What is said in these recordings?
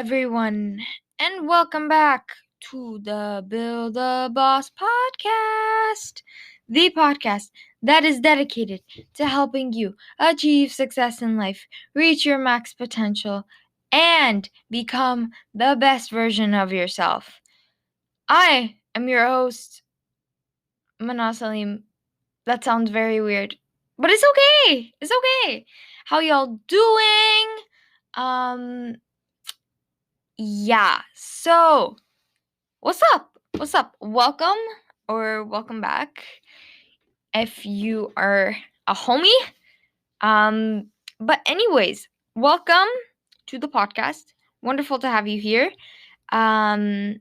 everyone, and welcome back to the Build the Boss podcast, the podcast that is dedicated to helping you achieve success in life, reach your max potential, and become the best version of yourself. I am your host, Manas Salim. That sounds very weird, but it's okay. It's okay. How y'all doing? Yeah. So, what's up? What's up? Welcome or welcome back if you are a homie. But anyways, welcome to the podcast. Wonderful to have you here. Um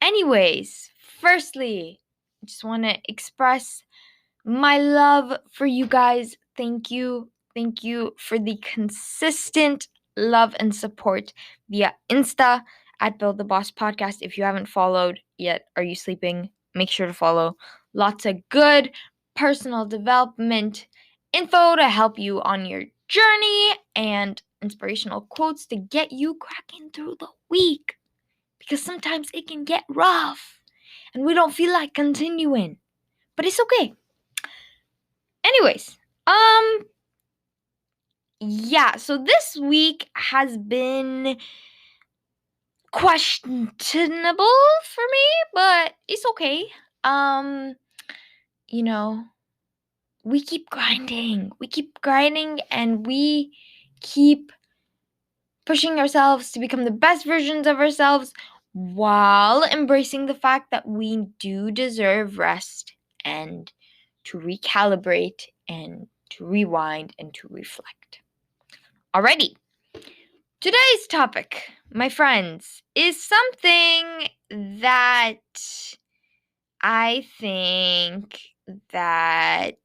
anyways, firstly, I just want to express my love for you guys. Thank you. Thank you for the consistent love and support via Insta at Build the Boss Podcast. If you haven't followed yet, are you sleeping? Make sure to follow. Lots of good personal development info to help you on your journey and inspirational quotes to get you cracking through the week. Because sometimes it can get rough and we don't feel like continuing. But it's okay. Anyways, yeah, so this week has been questionable for me, but it's okay. You know, we keep grinding. We keep grinding and we keep pushing ourselves to become the best versions of ourselves while embracing the fact that we do deserve rest and to recalibrate and to rewind and to reflect. Alrighty. Today's topic, my friends, is something that I think that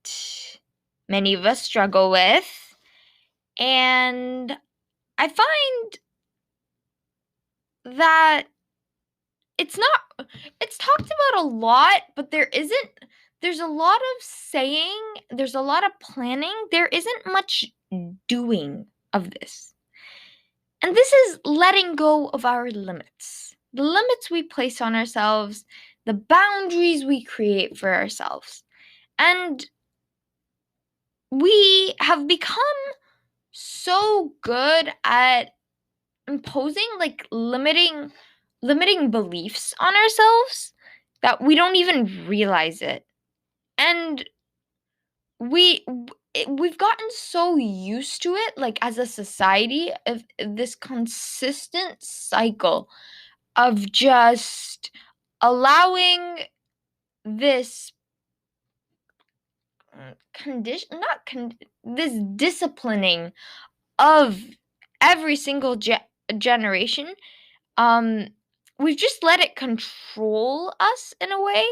many of us struggle with, and I find that it's talked about a lot, but there's a lot of saying, there's a lot of planning, there isn't much doing of this. And this is letting go of our limits. The limits we place on ourselves, the boundaries we create for ourselves. And we have become so good at imposing limiting beliefs on ourselves that we don't even realize it. And we've gotten so used to it, like as a society, of this consistent cycle of just allowing this this disciplining of every single generation. We've just let it control us in a way,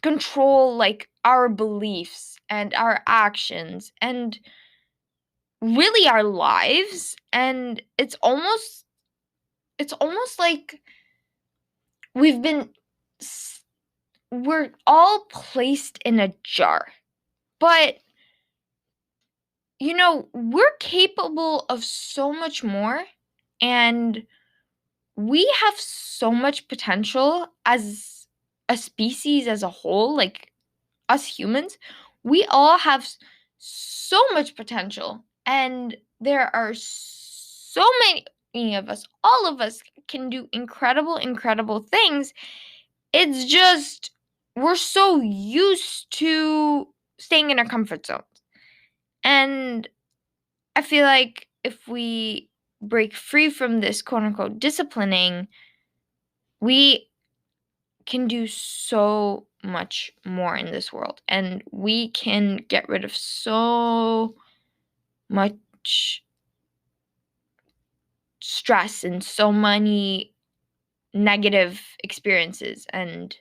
control like our beliefs and our actions and really our lives. And it's almost like we've been we're all placed in a jar. But we're capable of so much more, and we have so much potential as a species as a whole, like us humans. We all have so much potential, and there are so many of us. All of us can do incredible things. It's just we're so used to staying in our comfort zones. And I feel like if we break free from this quote unquote disciplining, we can do so much more in this world. And we can get rid of so much stress and so many negative experiences and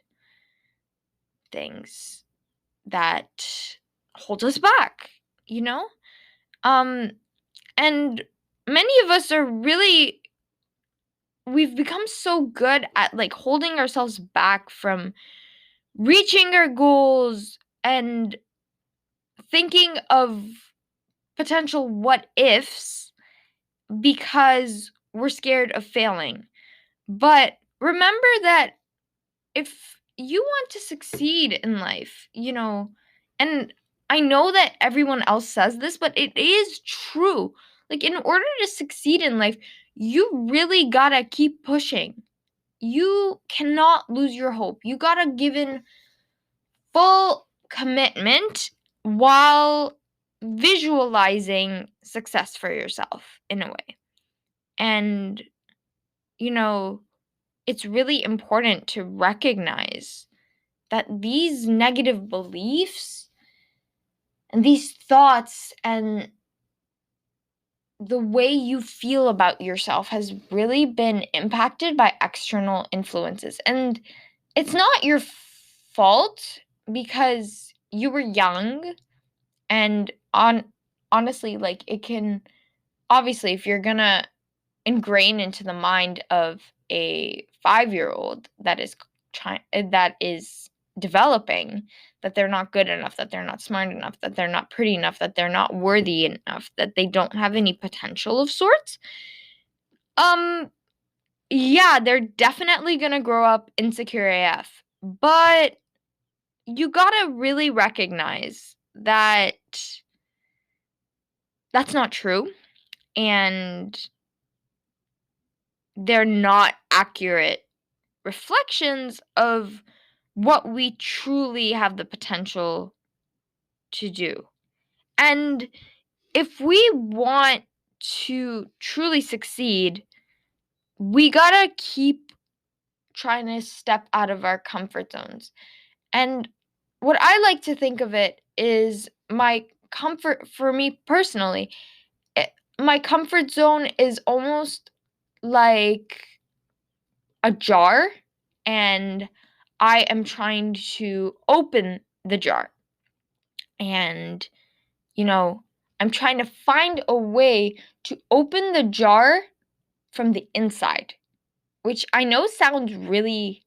things that hold us back, and many of us we've become so good at like holding ourselves back from reaching our goals and thinking of potential what ifs because we're scared of failing. But remember that if you want to succeed in life, and I know that everyone else says this, but it is true. Like, in order to succeed in life, you really gotta keep pushing. You cannot lose your hope. You gotta give in full commitment while visualizing success for yourself in a way. And, you know, it's really important to recognize that these negative beliefs and these thoughts and the way you feel about yourself has really been impacted by external influences. And it's not your fault because you were young and honestly, like, it can obviously, if you're gonna ingrain into the mind of a 5-year-old that is developing, that they're not good enough, that they're not smart enough, that they're not pretty enough, that they're not worthy enough, that they don't have any potential of sorts. Yeah, they're definitely gonna grow up insecure AF. But you gotta really recognize that that's not true, and they're not accurate reflections of what we truly have the potential to do. And if we want to truly succeed, we gotta keep trying to step out of our comfort zones. And what I like to think of it is my comfort, for me personally, my comfort zone is almost like a jar, and I am trying to open the jar. And, I'm trying to find a way to open the jar from the inside, which I know sounds really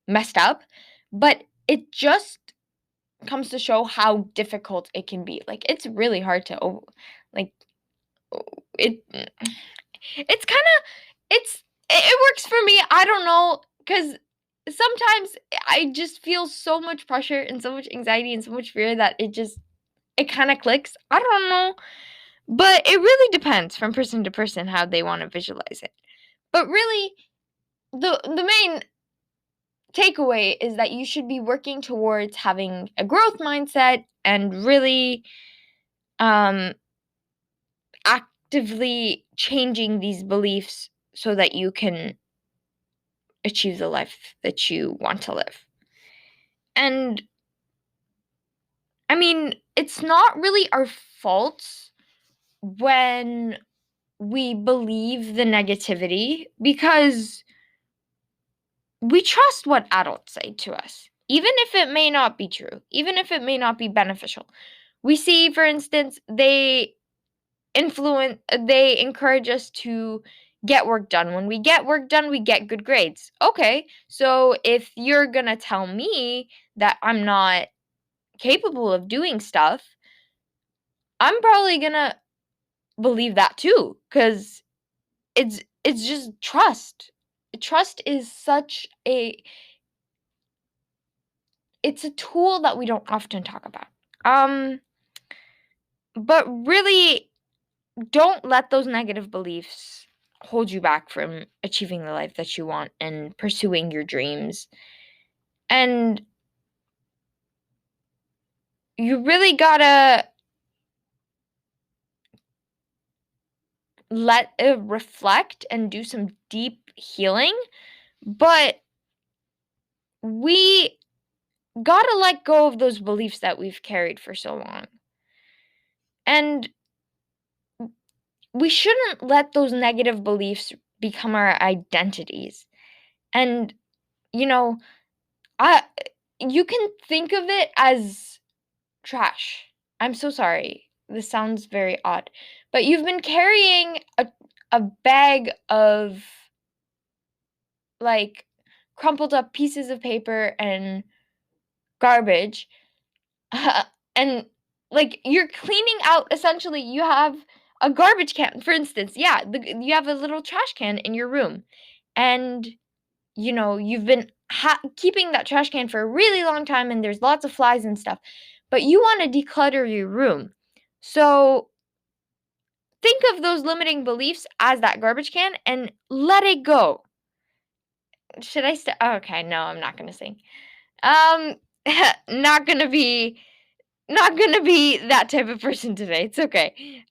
messed up, but it just comes to show how difficult it can be. Like, it's really hard to like it it's kind of it works for me. I don't know, cuz sometimes I just feel so much pressure and so much anxiety and so much fear that it kind of clicks. I don't know, but it really depends from person to person how they want to visualize it. But really, the main takeaway is that you should be working towards having a growth mindset and really um actively changing these beliefs so that you can achieve the life that you want to live. And I mean, it's not really our fault when we believe the negativity, because we trust what adults say to us, even if it may not be true, even if it may not be beneficial. We see, for instance, they encourage us to get work done. When we get work done, we get good grades. Okay, so if you're gonna tell me that I'm not capable of doing stuff, I'm probably gonna believe that too, because it's just trust. Trust is such a it's a tool that we don't often talk about. But really, don't let those negative beliefs hold you back from achieving the life that you want and pursuing your dreams. And you really gotta let it reflect and do some deep healing. But we gotta let go of those beliefs that we've carried for so long. And we shouldn't let those negative beliefs become our identities. And, you know, I you can think of it as trash. I'm so sorry. This sounds very odd. But you've been carrying a bag of, like, crumpled up pieces of paper and garbage, and, like, you're cleaning out, essentially, you have a garbage can, for instance. Yeah, you have a little trash can in your room, and you've been keeping that trash can for a really long time, and there's lots of flies and stuff, but you want to declutter your room. So think of those limiting beliefs as that garbage can and let it go. Should I okay, no, I'm not gonna sing. Um, not gonna be that type of person today. It's okay.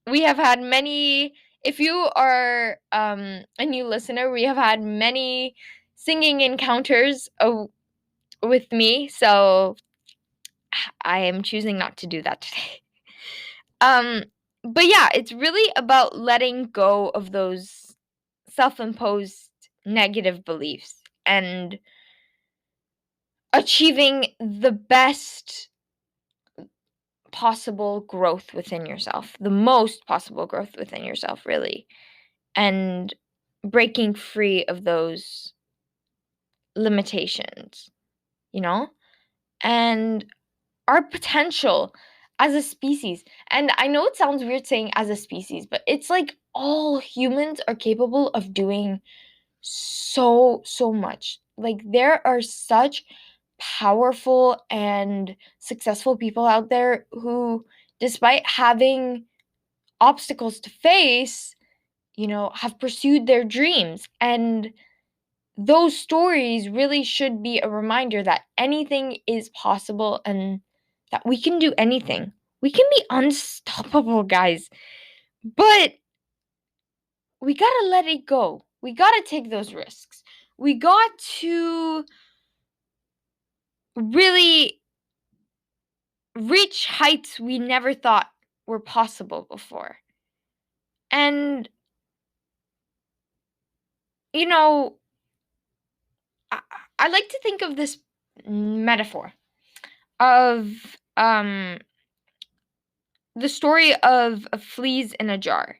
We have had many. If you are a new listener, we have had many singing encounters with me, so I am choosing not to do that today. Um, but yeah, it's really about letting go of those self-imposed negative beliefs and achieving the best possible growth within yourself, the most possible growth within yourself, really, and breaking free of those limitations, you know, and our potential as a species. And I know it sounds weird saying as a species, but it's like all humans are capable of doing so much. Like, there are such powerful and successful people out there who, despite having obstacles to face, have pursued their dreams. And those stories really should be a reminder that anything is possible and that we can do anything. We can be unstoppable, guys. But we gotta let it go. We gotta take those risks. We got to really reach heights we never thought were possible before. And, you know, I, I like to think of this metaphor of the story of fleas in a jar.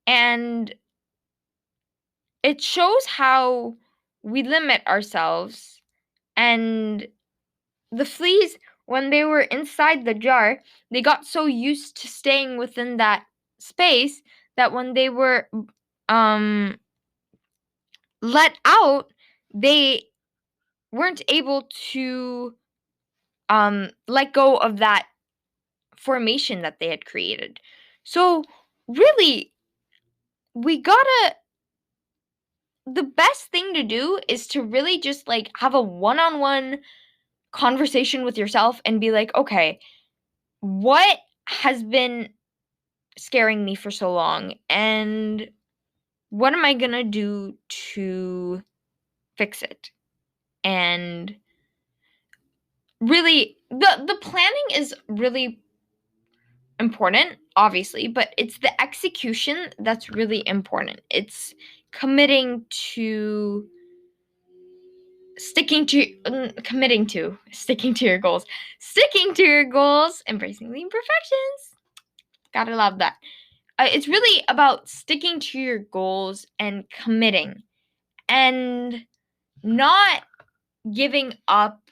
And it shows how we limit ourselves. And the fleas, when they were inside the jar, they got so used to staying within that space that when they were let out, they weren't able to let go of that formation that they had created. So really, we gotta the best thing to do is to really just like have a one-on-one conversation with yourself and be like, okay, what has been scaring me for so long, and what am I gonna do to fix it? And really, the planning is really important, obviously, but it's the execution that's really important. It's committing to sticking to your goals, embracing the imperfections. Gotta love that. It's really about sticking to your goals and committing and not giving up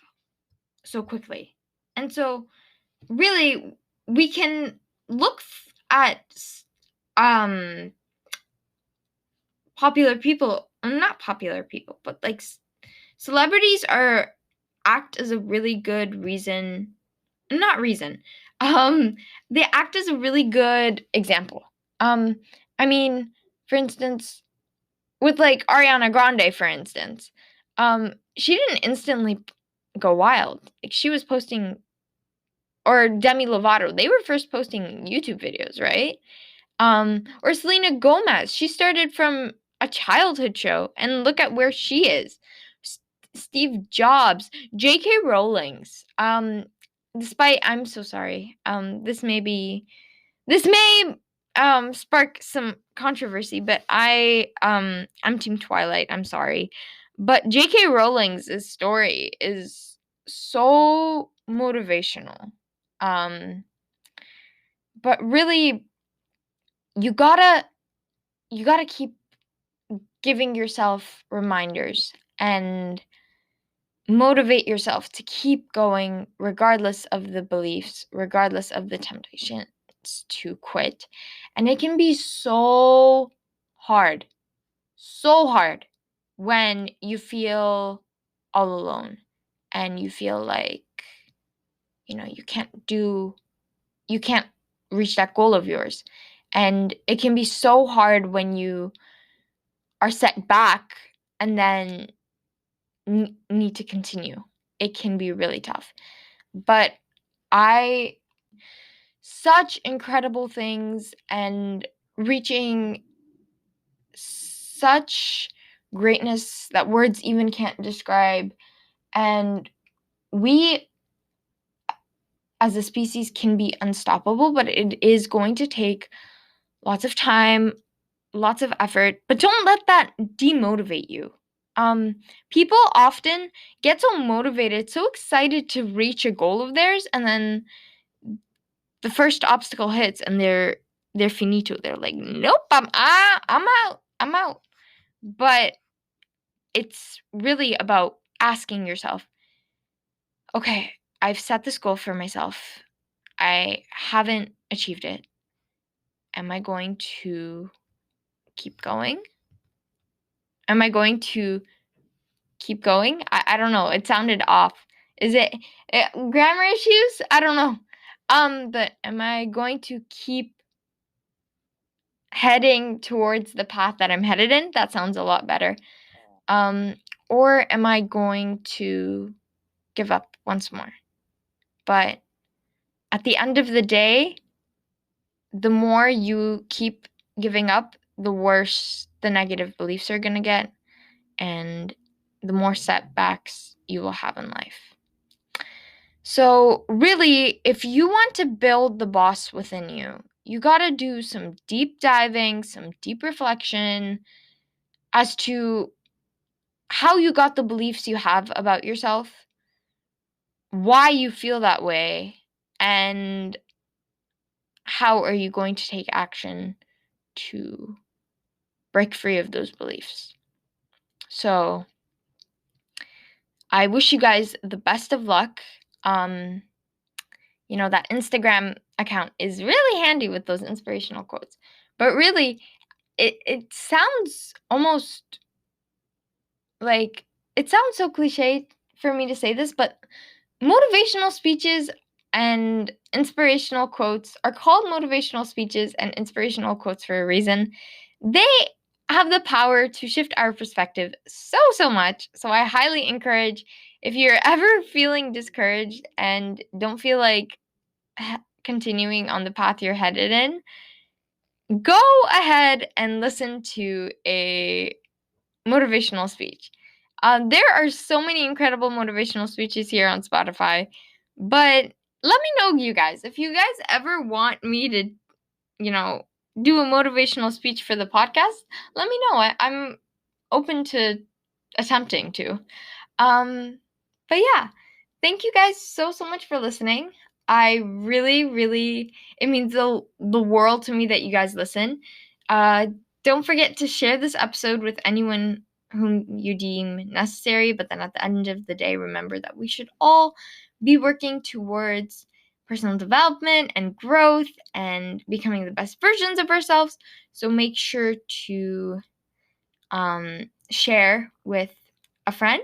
so quickly. And so really, we can look at popular people, not popular people, but like celebrities act as a really good reason, not reason. They act as a really good example. I mean, for instance, with like Ariana Grande, for instance, she didn't instantly go wild. Like, she was posting, or Demi Lovato, they were first posting YouTube videos, right? Or Selena Gomez, she started from a childhood show, and look at where she is. Steve Jobs, J.K. Rowling's. Despite, I'm so sorry. This may spark some controversy, but I'm Team Twilight. I'm sorry, but J.K. Rowling's story is so motivational. But really, you gotta keep giving yourself reminders and motivate yourself to keep going regardless of the beliefs, regardless of the to quit. And it can be so hard when you feel all alone and you feel like, you can't reach that goal of yours. And it can be so hard when you are set back and then need to continue. It can be really tough. But I such incredible things and reaching such greatness that words even can't describe. And we as a species can be unstoppable, but it is going to take lots of time, lots of effort, but don't let that demotivate you. People often get so motivated, so excited to reach a goal of theirs, and then the first obstacle hits and they're finito. They're like, nope, I'm out. I'm out. But it's really about asking yourself, okay, I've set this goal for myself. I haven't achieved it. Am I going to keep going? Am I going to keep going? I don't know. It sounded off. Is it grammar issues? I don't know. But am I going to keep heading towards the path that I'm headed in? That sounds a lot better. Or am I going to give up once more? But at the end of the day, the more you keep giving up, the worse the negative beliefs are going to get, and the more setbacks you will have in life. So really, if you want to build the boss within you, you got to do some deep diving, some deep reflection as to how you got the beliefs you have about yourself, why you feel that way, and how are you going to take action to break free of those beliefs. So I wish you guys the best of luck. That Instagram account is really handy with those inspirational quotes. But really, it sounds almost like, it sounds so cliche for me to say this, but motivational speeches and inspirational quotes are called motivational speeches and inspirational quotes for a reason. They have the power to shift our perspective so much. So I highly encourage, if you're ever feeling discouraged and don't feel like continuing on the path you're headed in, go ahead and listen to a motivational speech. There are so many incredible motivational speeches here on Spotify, but let me know, you guys, if you guys ever want me to, do a motivational speech for the podcast, let me know. I'm open to attempting to. But yeah, thank you guys so much for listening. I really, it means the world to me that you guys listen. Don't forget to share this episode with anyone whom you deem necessary. But then at the end of the day, remember that we should all be working towards personal development and growth and becoming the best versions of ourselves. So make sure to share with a friend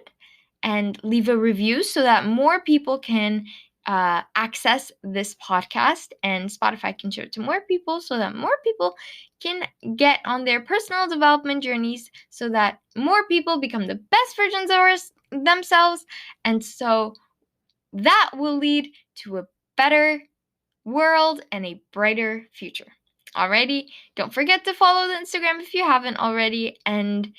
and leave a review so that more people can access this podcast, and Spotify can show it to more people so that more people can get on their personal development journeys, so that more people become the best versions of themselves. And so that will lead to a better world and a brighter future. Alrighty, don't forget to follow the Instagram if you haven't already, and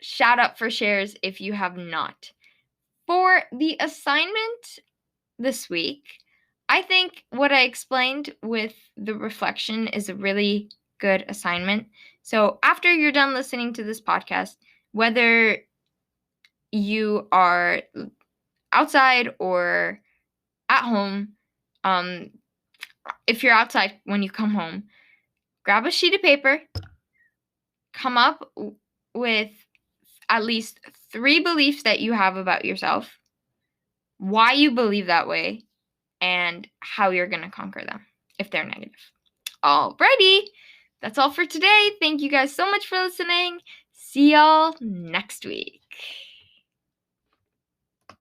shout out for shares if you have not. For the assignment this week, I think what I explained with the reflection is a really good assignment. So after you're done listening to this podcast, whether you are outside or at home, if you're outside when you come home, grab a sheet of paper, come up with at least 3 beliefs that you have about yourself, why you believe that way, and how you're going to conquer them if they're negative. Alrighty, that's all for today. Thank you guys so much for listening. See y'all next week.